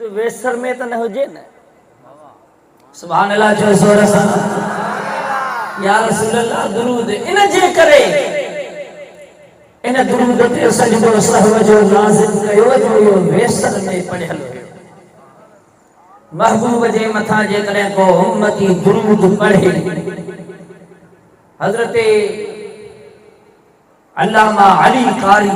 वेसर में तो न हुजे न। सुभान अल्लाह जो जोर सां या रसूल अल्लाह दुरूद इन जे करे इन दुरूद ते सजदो सहव जो लाज़िम कयो जो यो वेसर में पढ़ियल हुयो। महबूब जे मथा जे करे को उम्मती दुरूद पढ़े हजरत अल्लामा अली कारी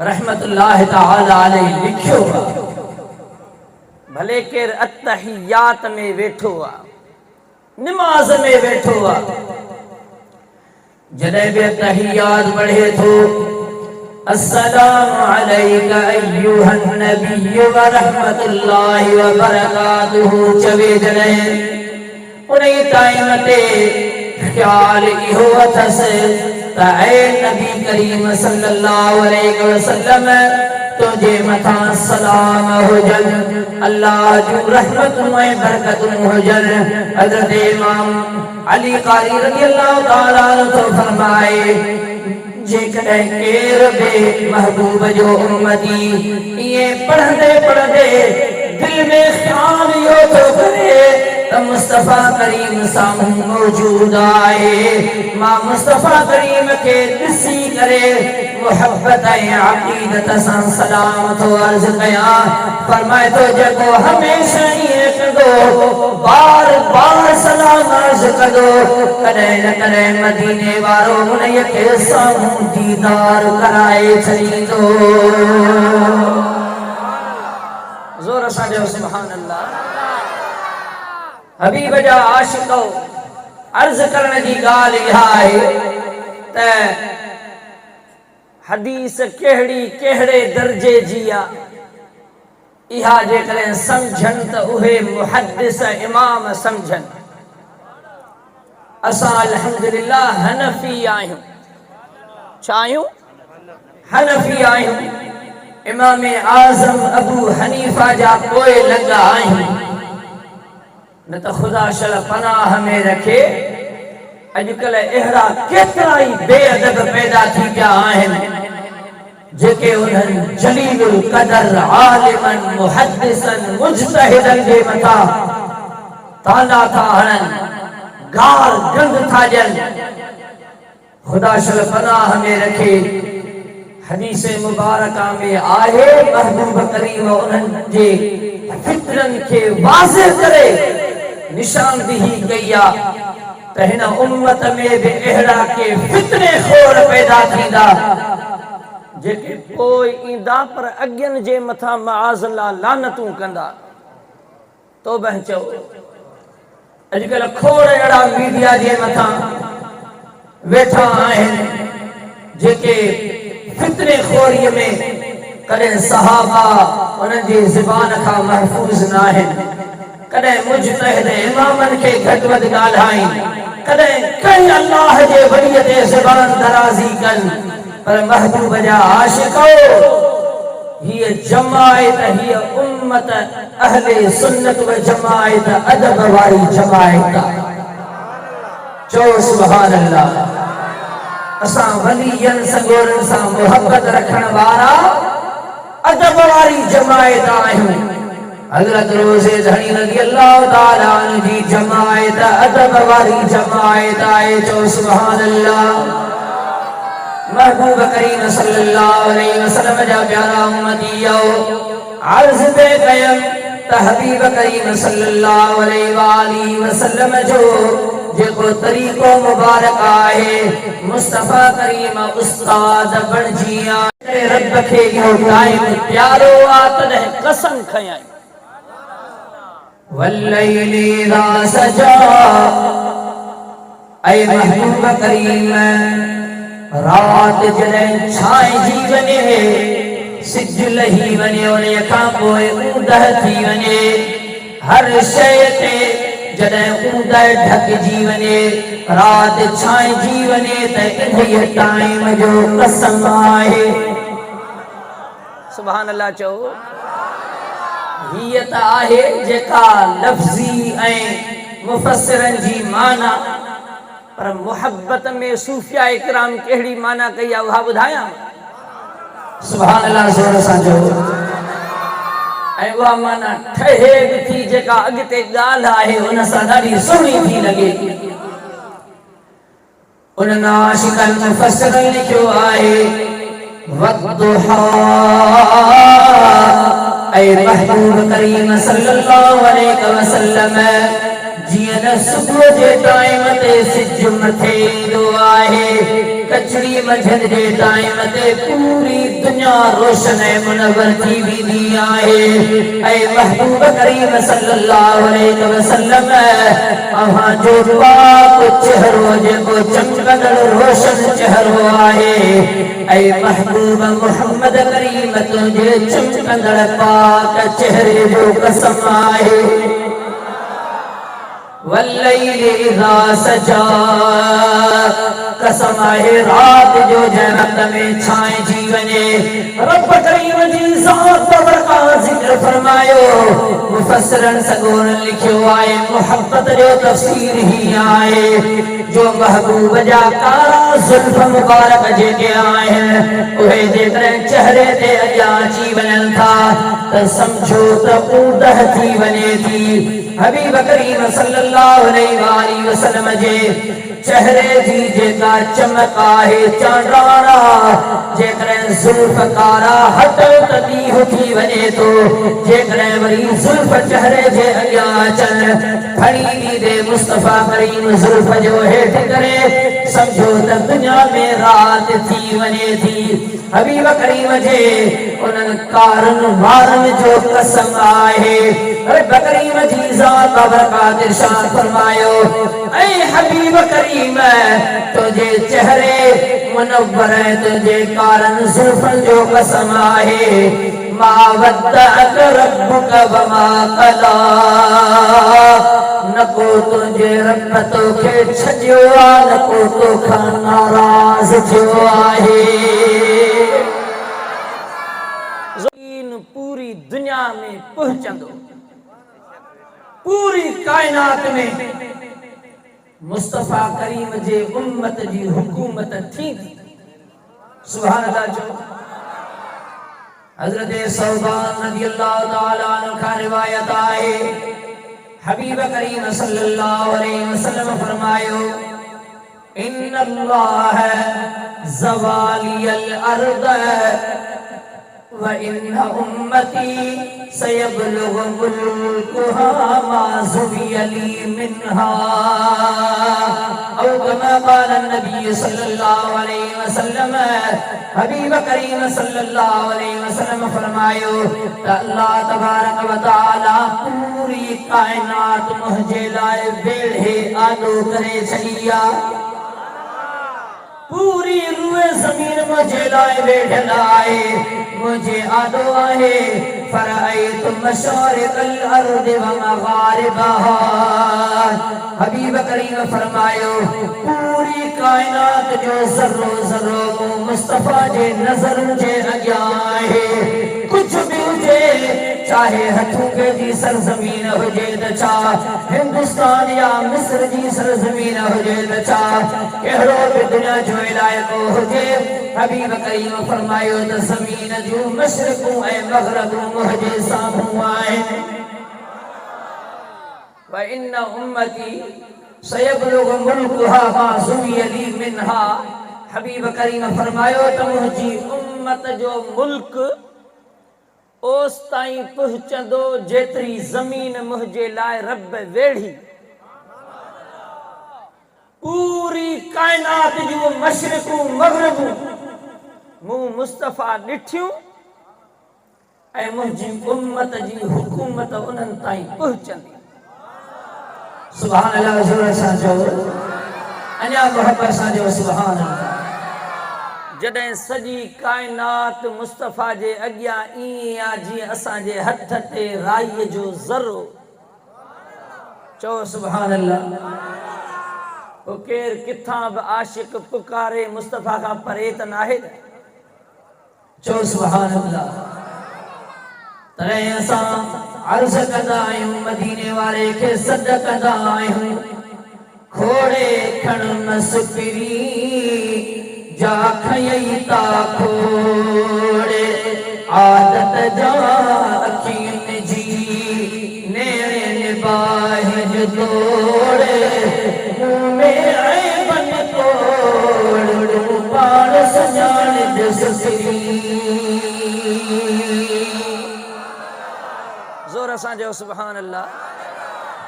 रहमतुल्लाह तआला अलैहि लिखियो भले केर अत्तहियात में वेठो आ, नमाज में वेठो आ, जॾहिं बि अत्तहियात पढ़े थो अस्सलामु अलैका अय्युहन नबिय्यु व रहमतुल्लाहि व बरकातुहु चवे जॾहिं उन टाइम ते ख्याल इहो अथसि त ऐ नबी करीम सल्लल्लाहु अलैहि वसल्लम तुझे मथा सलाम हुजन, अल्लाह जो रहमतुं ऐं बरकतुं हुजन। हज़रत इमाम अली कारी रज़ियल्लाहु ताला अन्हु फरमाए जेकॾहिं केर बि महबूब जो उम्मती इहे पढ़ंदे पढ़ंदे दिल में ख्याल इहो थो करे त मुस्तफ़ा करीम साम्हूं मौजूद आहे, मां मुस्तफ़ा करीम खे ॾिसी करे मोहब्बत ऐं अक़ीदत सां सलाम थो अर्ज़ कयां। फरमाए थो जेको हमेशह ईअं कंदो बार बार सलाम अर्ज़ कंदो कॾहिं न कॾहिं मदीने वारो उन्हीअ खे साम्हूं दीदार कराए छॾींदो। ज़ोर सां चयो सुभान अल्लाह। हबीब जा आशिक़ो अर्ज़ करण जी ॻाल्हि इहा आहे त हदीस केहड़ी केहड़े दर्जे जी आ, इहा जेकॾहिं सम्झनि त उहे मुहद्दिस इमाम सम्झनि। असां अल्हम्दुलिल्लाह हनफी आहियूं। छा आहियूं? हनफी आहियूं। इमाम आज़म अबू हनीफा जा पोइ लॻा आहियूं। न त ख़ुदा शल पनाह में रखे अॼुकल्ह अहिड़ा केतिरा ई बेअदब पैदा थी पिया आहिनि जेके उन्हनि जलीलुल क़दर आलिमन मुहद्दिसन मुज्तहिदन जे मथा ताला था हणनि, गार गंद था ॾियनि। ख़ुदा शल पनाह में रखे। हदीस मुबारका में आहे महबूब करीम उन्हनि जे फितरनि खे वाज़िह करे निशानदेही कई आहे त हिन उम्मत में बि अहिड़ा के फितने खोर पैदा थींदा जेके पोइ ईंदा पर अॻियनि जे मथां मआज़ल्लाह लानतूं कंदा। तौबह चओ। अॼुकल्ह खोड़ अहिड़ा मीडिया जे मथां वेठा आहिनि जेके फितने खोरीअ में कॾहिं सहाबा उन्हनि जी ज़ुबान खां महफ़ूज़ न आहिनि, कॾहिं मुज्तहिद इमामनि खे घटि वधि ॻाल्हाइनि, कॾहिं कंहिं अल्लाह जे वलीअ ते ज़ुबान दराज़ी कनि। पर महबूब जा आशिक़ो हीअ जमायत हीअ उम्मत अहले सुन्नत व जमायत अदब वारी जमायत आहे। चओ सुभान अल्लाह। असां वलीयनि सॻोरनि सां मोहब्बत रखण वारा अदब वारी जमायत आहियूं। हज़रत रोज़े धणी रज़ियल्लाहु ताला अन्हु जी जमायत अदब वारी जमायत आहे। चओ सुभान अल्लाह। महबूब करीम सल्लल्लाहु अलैहि वसल्लम जा प्यारा उम्मतियो अर्ज़ पे कयम त हबीब करीम सल्लल्लाहु अलैहि वसल्लम जो जेको तरीक़ो मुबारक आहे मुस्तफ़ा करीम उस्ताद बणिजी आहे। रब खे इहो टाइम प्यारो आहे तॾहिं कसम खयां वल्लैलि इज़ा सजा। ऐ महबूब करीम रात जॾहिं छांइजी वञे, सिज लही वञे, उन खां पोइ ऊंदह थी वञे, हर शइ ते जॾहिं ऊंदह ढकिजी वञे, रात छांइजी वञे त इन्हीअ टाइम जो कसम आहे। सुभान अल्लाह चओ। हीअ त आहे जेका लफ़्ज़ी ऐं मुफ़स्सिरनि जी माना, पर मोहब्बत में सूफिया इकराम केहड़ी माना कई आहे उहा ॿुधायां। सुभान अल्लाह जोर सां चओ। ऐं उहा माना ठहे बि थी जेका अॻिते ॻाल्हि आहे उन सां ॾाढी सुहिणी थी लॻे। उन्हनि आशिक़नि मुफ़स्सिरनि लिखियो आहे वद्दुहा ऐं महबूब करीम सल्लल्लाहु अलैहि वसल्लम जीअं न सुबुह जे टाइम ते सिज मथे ईंदो आहे, कचड़ी मंझंदि जे टाइम ते पूरी दुनिया रोशन ऐं मुनव्वर थी वेंदी आहे। ऐं महबूब करीम सल्लल्लाहु अलैहि वसल्लम अव्हां जो पाक चेहरो जेको चमकंदड़ रोशन चेहरो आहे, ऐं महबूब मोहम्मद करीम तुंहिंजे चमकंदड़ पाक चेहरे जो कसम आहे। वल्लैलि इज़ा सजा कसम आहे रात जो जंहिं रात में छांइजी वञे। रब करीम जी ज़ात का ज़िक्र फरमायो, मुफ़स्सिरनि सॻोरनि लिखियो आहे मोहब्बत जो तफ़सीर ही आहे जो महबूब जा कारा ज़ुल्फ़ मुबारक जेके आहिनि उहे जेकॾहिं चेहरे ते अॻियां अची वञनि था त सम्झो त ऊंदह थी वञे थी। हबीब करीम सल्लल्लाहु अलैहि वसल्लम जे चेहरे जी जेका चमक आहे चांडाणा जेकॾहिं ज़ुल्फ़ कारा हटल त ॾींहुं थी वञे थो, जेकॾहिं वरी ज़ुल्फ़ चेहरे जे अॻियां अचनि खणी ईंदे मुस्तफ़ा करीम ज़ुल्फ़ जो हेठि करे सम्झो त दुनिया में रात थी वञे थी। हबीब करीम जे उन्हनि कारनि वारनि जो कसम आहे। रब करीम जी ज़ात बरकात इरशाद फरमायो ऐं हबीब करीम तुझे चेहरे मुनव्वर तुझे कारन ज़ुल्फ़नि जो कसम आहे। मा वद्दअक रब्बुक वमा क़ला न को तुझे रब तोखे छॾियो आहे न को तोखां नाराज़ थियो आहे। पूरी दुनिया में पहुंचंदो, पूरी कायनात में मुस्तफ़ा करीम जे उम्मत जी हुकूमत थींदी। सुभान अल्लाह जो हज़रत सौबान रज़ियल्लाहु ताला अन्हु खां रिवायत आहे हबीब करीम सल्लल्लाहु अलैहि वसल्लम फरमायो इन्नल्लाह ज़वालियल अर्द व इन्न उम्मती सयबलुगु मुल्कुहा मा ज़ुविया ली मिन्हा औ कमा क़ाल नबी सल्लल्लाहु अलैहि वसल्लम। हबीब करीम सल्लल्लाहु अलैहि वसल्लम फरमायो त अल्लाह तबारक व तआला पूरी कायनात मुंहिंजे लाइ वेढ़े आॾो करे छॾी आहे। पूरी रूए ज़मीन मुझे लाए वेठल आए मुझे आदो आहे फराइत मशारिक़ल अर्द व मगारिबहा। हबीब करीम फरमायो पूरी कायनात जो ज़र्रो ज़र्रो मुस्तफ़ा जे नज़र जे अॻियां आहे। कुछ भी हुजे चाहे हथूके जी सरजमीन हुजे त छा हिंदुस्तान या मिस्र जी सरजमीन हुजे त छा कहिड़ो बि दुनिया जो इलाइक़ो हुजे हबीब करीम फरमायो त ज़मीन जूं मशरिक़ूं ऐं मग़रिबूं मुंहिंजे साम्हूं आहिनि। व इन उम्मती सयबलुगु मुल्कुहा मा ज़ुविया ली मिन्हा। हबीब करीम फरमायो त मुंहिंजी उम्मत जो मुल्क ओस ताईं पहुचंदो जेतरी ज़मीन मुझे लाए रब वेड़ी। पूरी कायनात जूं मशरिक़ूं मग़रिबूं मूं मुस्तफ़ा ॾिठियूं ऐं मुंहिंजी उम्मत जी हुकूमत उन्हनि ताईं पहुचंदी। सुभान अल्लाह ज़ोर सां चओ अञा मोहब्बत सां चओ सुभान अल्लाह। जॾहिं सॼी कायनात मुस्तफ़ा जे अॻियां ईअं आहे जीअं असांजे हथ ते राईअ जो ज़र्रो। चओ सुभान अल्लाह। पोइ केरु किथां बि आशिक़ पुकारे मुस्तफ़ा खां परे त नाहे। चओ सुभान अल्लाह। तॾहिं असां अर्ज़ कंदा आहियूं मदीने वारे खे सॾ कंदा आहियूं खोड़े खण मसपिरी जा खयई ता खोड़े आदत जा अखियुनि तोड़े में ऐबन तोड़ तू पाण सुञाण जसरी। ज़ोर सां चयो सुभान अल्लाह।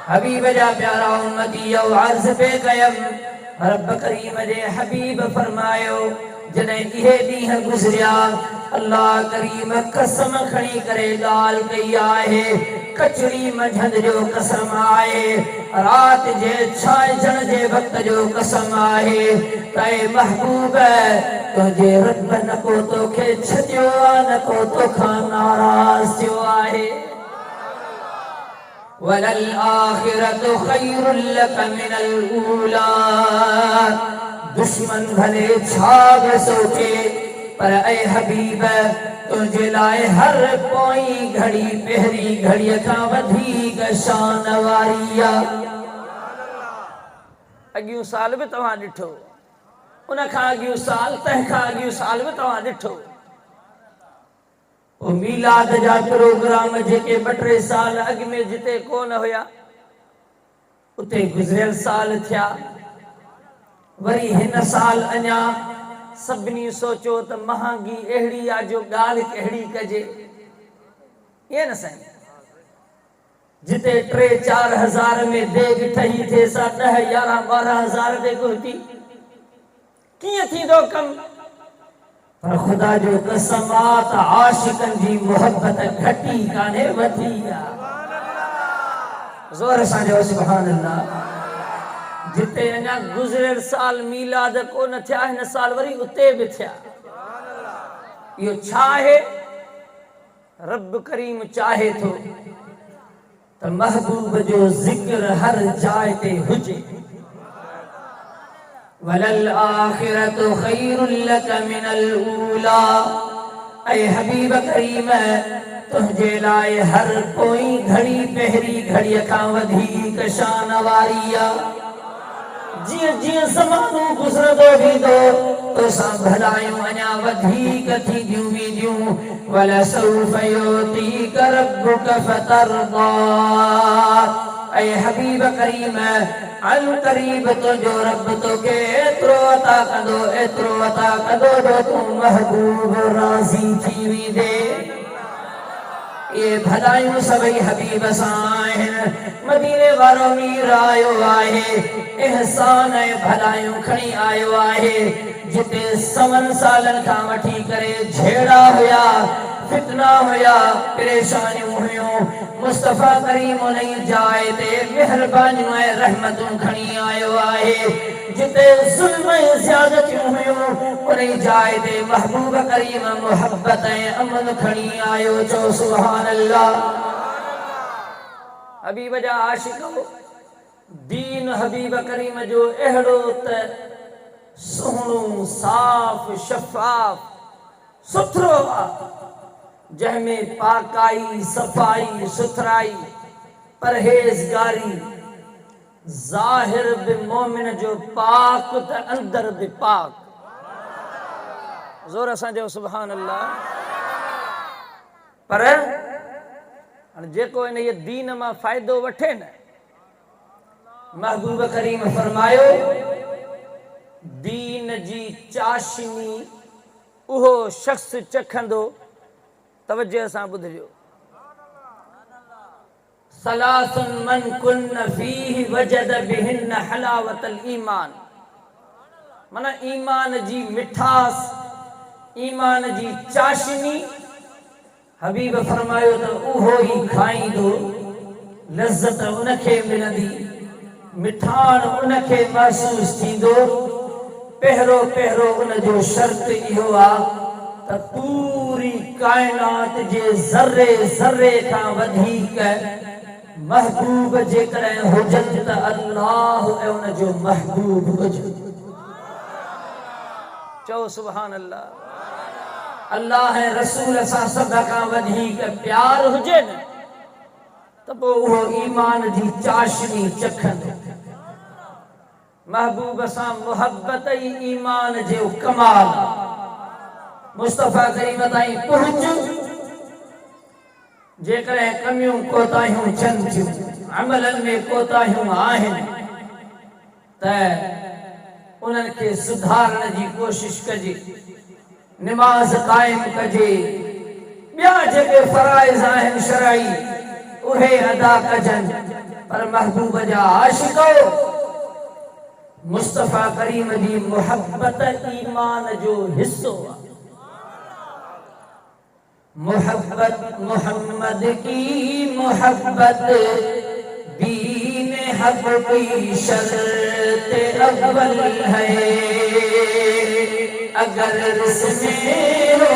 हबीब जा प्यारा उम्मती अर्ज़ पे कयम रब करीम जे हबीब फरमायो जॾहिं इहे ॾींहं गुज़रिया अल्लाह करीम कसम खणी करे ॻाल्हि कई आहे कचड़ी मंझंदि जो कसम आहे रात जे छांइजण जे वक़्त जो कसम आहे त ए महबूब तुंहिंजे रब न को तोखे छॾियो आहे न को तोखां नाराज़ थियो आहे। वलल आखिरतु खैरुल लक मिनल ऊला। दुश्मन भले छा बि सोचे पर ऐ हबीब तुंहिंजे लाइ हर पोई घड़ी पहिरीं घड़ीअ खां वधीक शान वारी आहे। अॻियूं साल बि तव्हां ॾिठो उन खां अॻियूं साल तंहिंखां अॻियूं साल बि तव्हां ॾिठो। मीलाद जा प्रोग्राम जेके 2-3 साल अॻु में जिते कोन हुया उते गुज़रियल साल थिया। वरी हिन साल अञा सभिनी सोचो त महांगी अहिड़ी आहे जो ॻाल्हि कहिड़ी कजे ईअं न साईं। जिते 3-4 हज़ार में देग ठही थिए सा 10-11-12 हज़ार ते कुर्ती कीअं थींदो कमु। पर खुदा जो कसम आ त आशिकन जी मोहब्बत घटी कान्हे वधी आहे। ज़ोर सां चयो सुभान अल्लाह। जिते अञा गुज़रियल साल मीलाद कोन थिया हिन साल वरी उते बि थिया। इहो छा आहे रब करीम चाहे थो त महबूब जो ज़िक्र हर जाइ ते हुजे। वलल आखिरतु खैरुल लक मिनल ऊला। ऐ हबीब करीम तुंहिंजे लाइ हर पोई घड़ी पहिरीं घड़ीअ खां वधीक शान वारी आहे। जीअं जीअं ज़मानो गुज़रंदो वेंदो तोसां भलायूं अञा वधीक थींदियूं वेंदियूं। वलसौफ युतीक रब्बुक फतरदा। ऐ हबीब करीम अल करीब तुंहिंजो रब तोखे एतिरो अता कंदो जो तूं महबूब राज़ी थी वेंदे। ये भलायूं सभई हबीब सां आहिनि। मदीने वारो मीर आयो आहे एहसान ऐं भलायूं खणी आयो आहे। जिते 7 सालनि खां वठी करे झेड़ा हुया फितना हुया परेशानियूं हुयूं मुस्तफ़ा करीम उन जाइ ते मेहरबानियूं ऐं रहमतूं खणी आयो आहे। जिते ज़ुल्म ऐं ज़्यादतियूं हुयूं उन जाइ ते महबूब करीम मोहब्बत ऐं अमन खणी आयो। चओ सुभान अल्लाह। हबीब जा आशिक़ो दीन हबीब करीम जो अहिड़ो त सुहिणो साफ़ शफ़ाफ़ सुथरो आहे जंहिंमें पाकाई सफ़ाई सुथराई परहेज़गारी ज़ाहिर बि मोमिन जो पाक त अंदर बि पाक। ज़ोर सां चयो सुभान अल्लाह। पर हाणे जेको इन ये दीन मां फ़ाइदो वठे न महबूब करीम फरमायो दीन जी चाशनी उहो शख्स चखंदो। तवज्जो सां ॿुधजो। सलासन मन कुन्न फीहि वजद बिहिन हलावतल ईमान। माना ईमान जी मिठास ईमान जी चाशनी हबीब फरमायो त उहो ई खाईंदो लज़्ज़त उनखे मिलंदी मिठाण उनखे महसूस थींदो। पहिरों पहिरों उन जो शर्त इहो आहे त पूरी काइनात जे ज़र्रे ज़र्रे खां वधीक महबूब जेकॾहिं हुजनि त अल्लाह ऐं उन जो महबूब हुजनि। चओ सुभान अल्लाह। अल्लाह ऐं रसूल सां सभ खां वधीक प्यार हुजे न त पोइ उहो ईमान जी चाशनी चखंदो। महबूब सां मोहब्बत ई ईमान जो कमाल। मुस्तफ़ा करीम ताईं पहुच जेकॾहिं कमियूं कोताहियूं थियनि थियूं अमलन में कोताहियूं आहिनि त उन्हनि खे सुधारण जी कोशिश कजे, निमाज़ क़ाइम कजे, ॿिया जेके फ़राइज़ आहिनि शरई उहे अदा कजनि। पर महबूब जा आशिको मुस्तफ़ा करीम जी मोहब्बत ईमान जो हिस्सो आहे। मोहब्बत मोहम्मद की मोहब्बत दीन हक की शर्त अव्वल है। अगर इसमें हो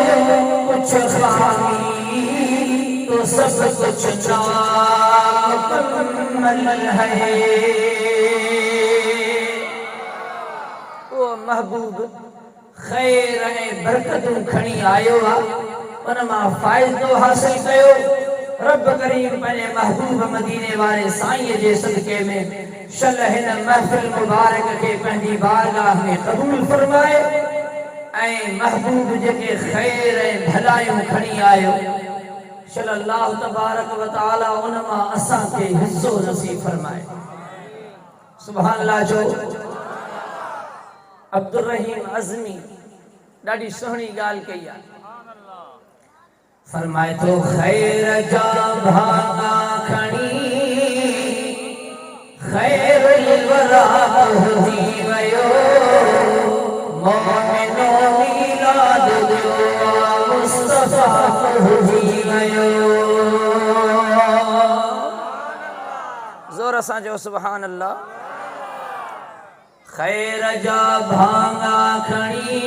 कुछ खामी तो सब कुछ नामुकम्मल है। वो महबूब खैर ऐं बरकतूं खणी आयो आहे, उन मां फ़ाइदो हासिल कयो। रब करीम पंहिंजे महबूब मदीने वारे साईं जे सदके में शल हिन महफ़िल मुबारक खे पंहिंजी बारगाह में क़बूल फरमाए ऐं महबूब जेके खैर ऐं भलायूं खणी आयो, शल अल्लाह तबारक व तआला उन मां असांखे हिस्सो नसीब फरमाए। सुभान अल्लाह जो। अब्दुल रहीम अज़मी ॾाढी सुहिणी ॻाल्हि कई आहे। फरमाए तो खैर जा भागा खणी खैरुल वरा हुजी वयो। मोमिनो मीलाद जो मुस्तफ़ा हुजी वयो। जोर सां जो सुभान अल्लाह। खैर जा भागा खणी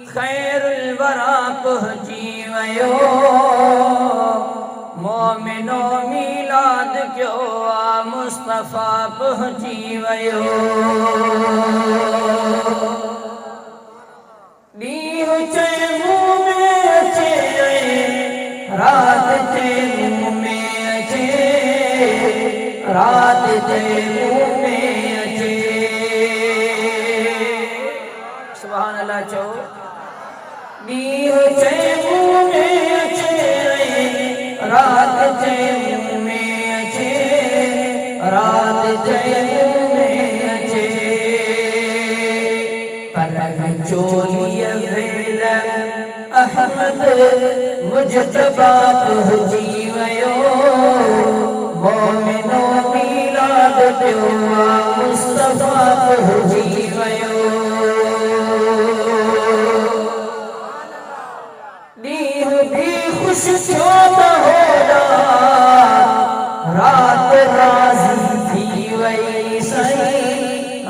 खैरुल वरा पहुची वयो। मोमिनो मीलाद क्यो आ मुस्तफ़ा पहुची वयो। ॾींहुं चए मुंह में अचे रात चए मुंह में अचे। रात चए मुंह में अचे। सुभान अल्लाह चओ। ॾींहुं चए मुंह में अचे रात चए मुंह में अचे। रात चए मुंह में अचे। पर चोलीअ वेल अहमद मुजतबा पहुची वयो। मोमिनो मीलाद जो मुस्तफ़ा पहुची वयो। खुश थियो त होड़ा रात राज़ी थी वई सही।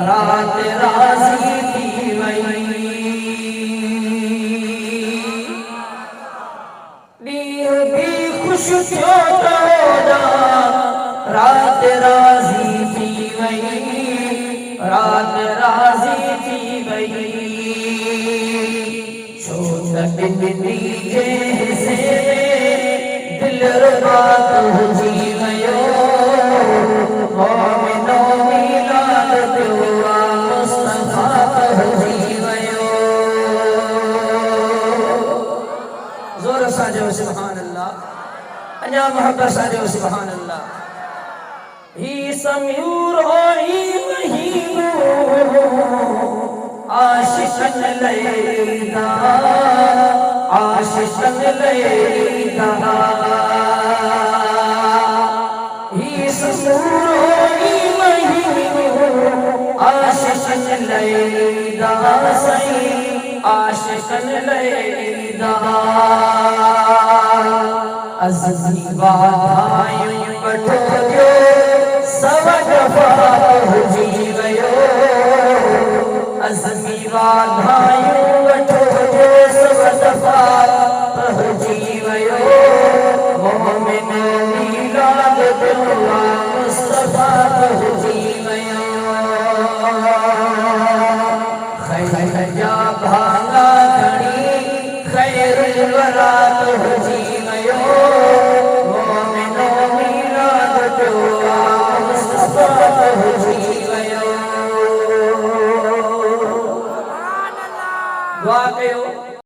रात राज़ी थी वई। ॾींहुं भी खुश थियो त होड़ा रात राज़ी थी वई। रात राज़ी थी वई। छो त ॾिनी जे हिसे दिल रुबात हुजी वयो। मोमिनो मीलाद जो मुस्तफ़ा हुजी वयो। जोर सां जो सुभान अल्लाह। अञा मोहब्बत सां जो सुभान अल्लाह। ही समीर होई महीनो आशिकन लैदा। आशिकन लैदा। ही समीर होई महीनो आशिकन लैदा। सही आशिकन लैदा। अज़मी वाधायूं वठो जो सवा दफ़ा हुजी वयो। अज़मी वाधायूं वठो जो सवा दफ़ा हुजी वयो। मोमिन मीलाद जो मुस्तफ़ा हुजी वयो। खैर जा भागा खणी खैरुल वरा हुजी वयो।